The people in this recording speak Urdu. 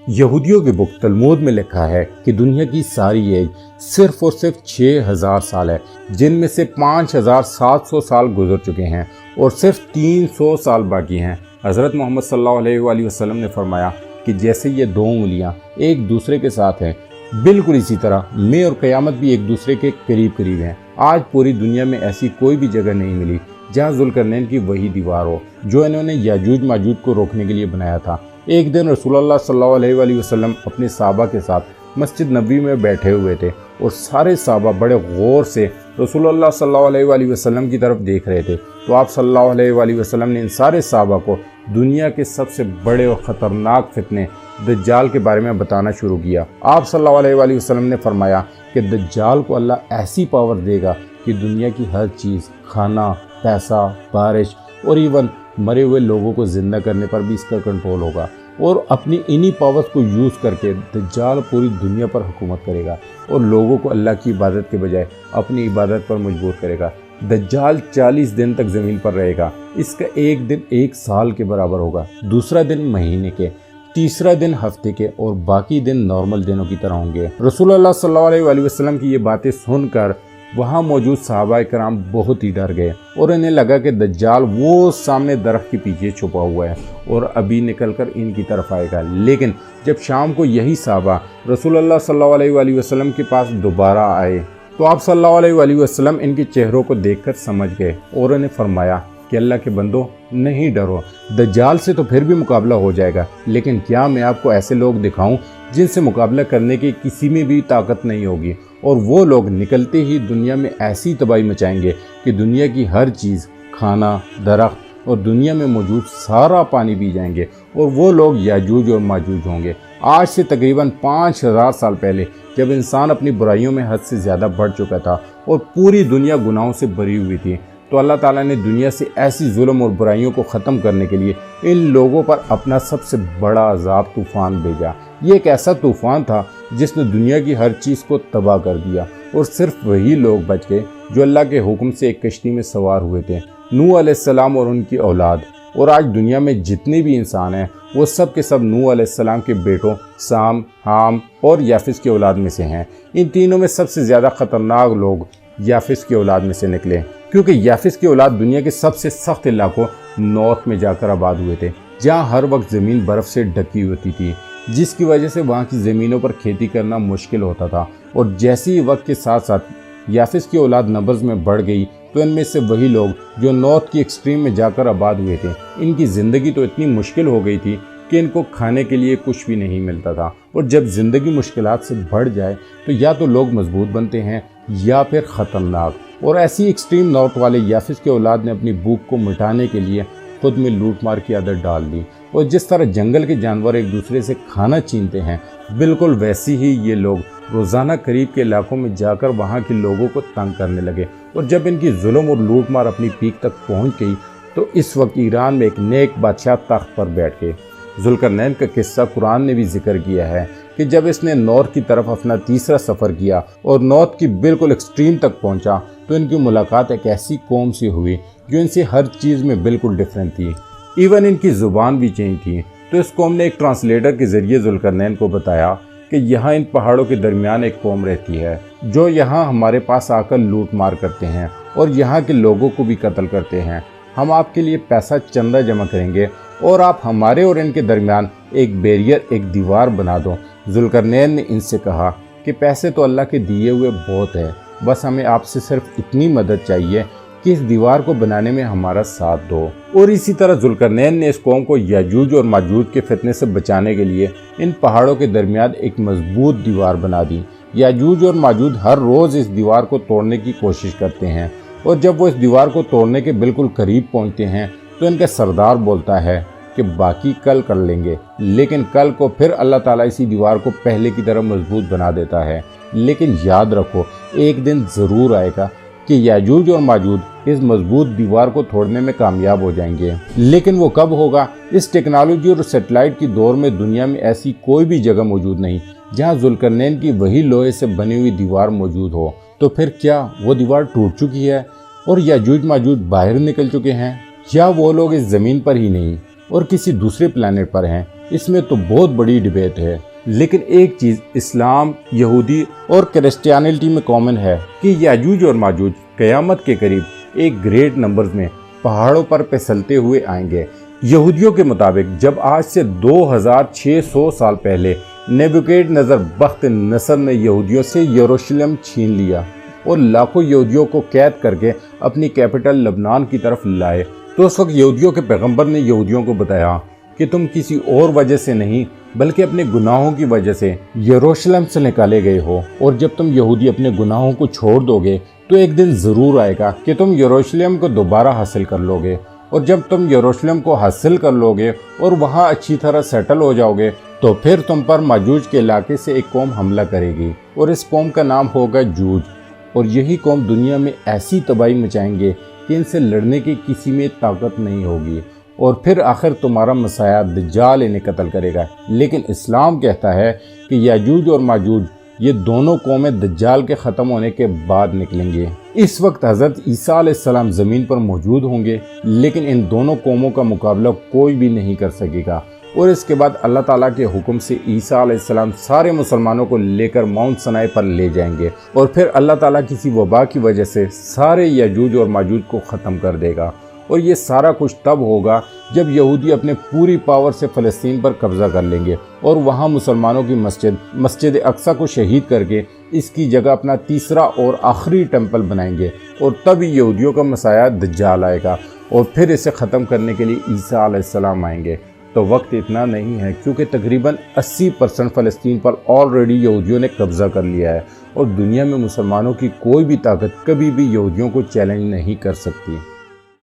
یہودیوں کی بک تلمود میں لکھا ہے کہ دنیا کی ساری ایج صرف اور صرف 6000 سال ہے، جن میں سے 5700 سال گزر چکے ہیں اور صرف 300 سال باقی ہیں۔ حضرت محمد صلی اللہ علیہ وآلہ وسلم نے فرمایا کہ جیسے یہ دو انگلیاں ایک دوسرے کے ساتھ ہیں، بالکل اسی طرح میں اور قیامت بھی ایک دوسرے کے قریب قریب ہیں۔ آج پوری دنیا میں ایسی کوئی بھی جگہ نہیں ملی جہاں ذوالقرنین کی وہی دیوار ہو جو انہوں نے یاجوج ماجوج کو روکنے کے لیے بنایا تھا۔ ایک دن رسول اللہ صلی اللہ علیہ وآلہ وسلم اپنے صحابہ کے ساتھ مسجد نبوی میں بیٹھے ہوئے تھے اور سارے صحابہ بڑے غور سے رسول اللہ صلی اللہ علیہ وآلہ وسلم کی طرف دیکھ رہے تھے۔ تو آپ صلی اللہ علیہ وآلہ وسلم نے ان سارے صحابہ کو دنیا کے سب سے بڑے اور خطرناک فتنے دجال کے بارے میں بتانا شروع کیا۔ آپ صلی اللہ علیہ وآلہ وسلم نے فرمایا کہ دجال کو اللہ ایسی پاور دے گا کہ دنیا کی ہر چیز، کھانا، پیسہ، بارش اور ایون مرے ہوئے لوگوں کو زندہ کرنے پر بھی اس کا کنٹرول ہوگا، اور اپنی انہی پاورز کو یوز کر کے دجال پوری دنیا پر حکومت کرے گا اور لوگوں کو اللہ کی عبادت کے بجائے اپنی عبادت پر مجبور کرے گا۔ دجال 40 دن تک زمین پر رہے گا۔ اس کا ایک دن 1 سال کے برابر ہوگا، دوسرا دن مہینے کے، تیسرا دن ہفتے کے، اور باقی دن نارمل دنوں کی طرح ہوں گے۔ رسول اللہ صلی اللہ علیہ وآلہ وسلم کی یہ باتیں سن کر وہاں موجود صحابہ کرام بہت ہی ڈر گئے اور انہیں لگا کہ دجال وہ سامنے درخت کے پیچھے چھپا ہوا ہے اور ابھی نکل کر ان کی طرف آئے گا۔ لیکن جب شام کو یہی صحابہ رسول اللہ صلی اللہ علیہ وآلہ وسلم کے پاس دوبارہ آئے تو آپ صلی اللہ علیہ وآلہ وسلم ان کے چہروں کو دیکھ کر سمجھ گئے اور انہیں فرمایا کہ اللہ کے بندو نہیں ڈرو، دجال سے تو پھر بھی مقابلہ ہو جائے گا، لیکن کیا میں آپ کو ایسے لوگ دکھاؤں جن سے مقابلہ کرنے کی کسی میں بھی طاقت نہیں ہوگی، اور وہ لوگ نکلتے ہی دنیا میں ایسی تباہی مچائیں گے کہ دنیا کی ہر چیز، کھانا، درخت اور دنیا میں موجود سارا پانی پی جائیں گے، اور وہ لوگ یاجوج اور ماجوج ہوں گے۔ آج سے تقریباً 5000 سال پہلے جب انسان اپنی برائیوں میں حد سے زیادہ بڑھ چکا تھا اور پوری دنیا گناہوں سے بری ہوئی تھی، تو اللہ تعالیٰ نے دنیا سے ایسی ظلم اور برائیوں کو ختم کرنے کے لیے ان لوگوں پر اپنا سب سے بڑا عذاب طوفان بھیجا۔ یہ ایک ایسا طوفان تھا جس نے دنیا کی ہر چیز کو تباہ کر دیا، اور صرف وہی لوگ بچ گئے جو اللہ کے حکم سے ایک کشتی میں سوار ہوئے تھے، نوح علیہ السلام اور ان کی اولاد۔ اور آج دنیا میں جتنے بھی انسان ہیں وہ سب کے سب نوح علیہ السلام کے بیٹوں سام، حام اور یافس کی اولاد میں سے ہیں۔ ان تینوں میں سب سے زیادہ خطرناک لوگ یافس کی اولاد میں سے نکلے، کیونکہ یافس کی اولاد دنیا کے سب سے سخت علاقوں نارتھ میں جا کر آباد ہوئے تھے، جہاں ہر وقت زمین برف سے ڈھکی ہوتی تھی، جس کی وجہ سے وہاں کی زمینوں پر کھیتی کرنا مشکل ہوتا تھا۔ اور جیسے ہی وقت کے ساتھ ساتھ یافس کی اولاد نبض میں بڑھ گئی تو ان میں سے وہی لوگ جو نارتھ کی ایکسٹریم میں جا کر آباد ہوئے تھے، ان کی زندگی تو اتنی مشکل ہو گئی تھی کہ ان کو کھانے کے لیے کچھ بھی نہیں ملتا تھا۔ اور جب زندگی مشکلات سے بڑھ جائے تو یا تو لوگ مضبوط بنتے ہیں یا پھر خطرناک۔ اور ایسی ایکسٹریم نارتھ والے یافس کے اولاد نے اپنی بھوک کو مٹانے کے لیے خود میں لوٹ مار کی عادت ڈال دی، اور جس طرح جنگل کے جانور ایک دوسرے سے کھانا چھینتے ہیں، بالکل ویسی ہی یہ لوگ روزانہ قریب کے علاقوں میں جا کر وہاں کے لوگوں کو تنگ کرنے لگے۔ اور جب ان کی ظلم اور لوٹ مار اپنی پیک تک پہنچ گئی تو اس وقت ایران میں ایک نیک بادشاہ تخت پر بیٹھ گئے۔ ذوالقرنین کا قصہ قرآن نے بھی ذکر کیا ہے کہ جب اس نے نارتھ کی طرف اپنا تیسرا سفر کیا اور نارتھ کی بالکل ایکسٹریم تک پہنچا تو ان کی ملاقات ایک ایسی قوم سے ہوئی جو ان سے ہر چیز میں بالکل ڈیفرنٹ تھی، ایون ان کی زبان بھی چینج تھی۔ تو اس قوم نے ایک ٹرانسلیٹر کے ذریعے ذوالقرنین کو بتایا کہ یہاں ان پہاڑوں کے درمیان ایک قوم رہتی ہے جو یہاں ہمارے پاس آ کر لوٹ مار کرتے ہیں اور یہاں کے لوگوں کو بھی قتل کرتے ہیں۔ ہم آپ کے لیے پیسہ چندہ جمع کریں گے اور آپ ہمارے اور ان کے درمیان ایک بیریئر، ایک دیوار بنا دو۔ ذوالقرنین نے ان سے کہا کہ پیسے تو اللہ کے دیے ہوئے بہت ہے، بس ہمیں آپ سے صرف اتنی مدد چاہیے کہ اس دیوار کو بنانے میں ہمارا ساتھ دو۔ اور اسی طرح ذوالقرنین نے اس قوم کو یاجوج اور ماجوج کے فتنے سے بچانے کے لیے ان پہاڑوں کے درمیان ایک مضبوط دیوار بنا دی۔ یاجوج اور ماجوج ہر روز اس دیوار کو توڑنے کی کوشش کرتے ہیں، اور جب وہ اس دیوار کو توڑنے کے بالکل قریب پہنچتے ہیں تو ان کا سردار بولتا ہے کہ باقی کل کر لیں گے، لیکن کل کو پھر اللہ تعالیٰ اسی دیوار کو پہلے کی طرح مضبوط بنا دیتا ہے۔ لیکن یاد رکھو، ایک دن ضرور آئے گا کہ یاجوج اور ماجوج اس مضبوط دیوار کو توڑنے میں کامیاب ہو جائیں گے، لیکن وہ کب ہوگا؟ اس ٹیکنالوجی اور سیٹلائٹ کی دور میں دنیا میں ایسی کوئی بھی جگہ موجود نہیں جہاں ذوالقرنین کی وہی لوہے سے بنی ہوئی دیوار موجود ہو۔ تو پھر کیا وہ دیوار ٹوٹ چکی ہے اور یاجوج ماجوج باہر نکل چکے ہیں، یا وہ لوگ اس زمین پر ہی نہیں اور کسی دوسرے پلانٹ پر ہیں اس میں تو بہت بڑی ڈیبیٹ ہے، لیکن ایک چیز اسلام، یہودی اور کرسچینٹی میں کامن ہے کہ یاجوج اور ماجوج قیامت کے قریب ایک گریٹ نمبرز میں پہاڑوں پر پھسلتے ہوئے آئیں گے۔ یہودیوں کے مطابق جب آج سے 2600 سال پہلے نیبوکیڈ نظر بخت نصر نے یہودیوں سے یروشلم چھین لیا اور لاکھوں یہودیوں کو قید کر کے اپنی کیپٹل لبنان کی طرف لائے، تو اس وقت یہودیوں کے پیغمبر نے یہودیوں کو بتایا کہ تم کسی اور وجہ سے نہیں بلکہ اپنے گناہوں کی وجہ سے یروشلم سے نکالے گئے ہو، اور جب تم یہودی اپنے گناہوں کو چھوڑ دو گے تو ایک دن ضرور آئے گا کہ تم یروشلم کو دوبارہ حاصل کر لو گے، اور جب تم یروشلم کو حاصل کر لو گے اور وہاں اچھی طرح سیٹل ہو جاؤ گے تو پھر تم پر ماجوج کے علاقے سے ایک قوم حملہ کرے گی، اور اس قوم کا نام ہوگا جوج، اور یہی قوم دنیا میں ایسی تباہی مچائیں گے کہ ان سے لڑنے کی کسی میں طاقت نہیں ہوگی، اور پھر آخر تمہارا مسیح دجال انہیں قتل کرے گا۔ لیکن اسلام کہتا ہے کہ یاجوج اور ماجوج یہ دونوں قومیں دجال کے ختم ہونے کے بعد نکلیں گے۔ اس وقت حضرت عیسیٰ علیہ السلام زمین پر موجود ہوں گے، لیکن ان دونوں قوموں کا مقابلہ کوئی بھی نہیں کر سکے گا، اور اس کے بعد اللہ تعالیٰ کے حکم سے عیسیٰ علیہ السلام سارے مسلمانوں کو لے کر ماؤنٹ سنائی پر لے جائیں گے، اور پھر اللہ تعالیٰ کسی وبا کی وجہ سے سارے یاجوج اور ماجوج کو ختم کر دے گا، اور یہ سارا کچھ تب ہوگا جب یہودی اپنے پوری پاور سے فلسطین پر قبضہ کر لیں گے اور وہاں مسلمانوں کی مسجد اقصیٰ کو شہید کر کے اس کی جگہ اپنا تیسرا اور آخری ٹیمپل بنائیں گے، اور تب یہودیوں کا مسیح دجال آئے گا، اور پھر اسے ختم کرنے کے لیے عیسیٰ علیہ السلام آئیں گے۔ تو وقت اتنا نہیں ہے کیونکہ تقریباً 80% فلسطین پر آلریڈی یہودیوں نے قبضہ کر لیا ہے، اور دنیا میں مسلمانوں کی کوئی بھی طاقت کبھی بھی یہودیوں کو چیلنج نہیں کر سکتی۔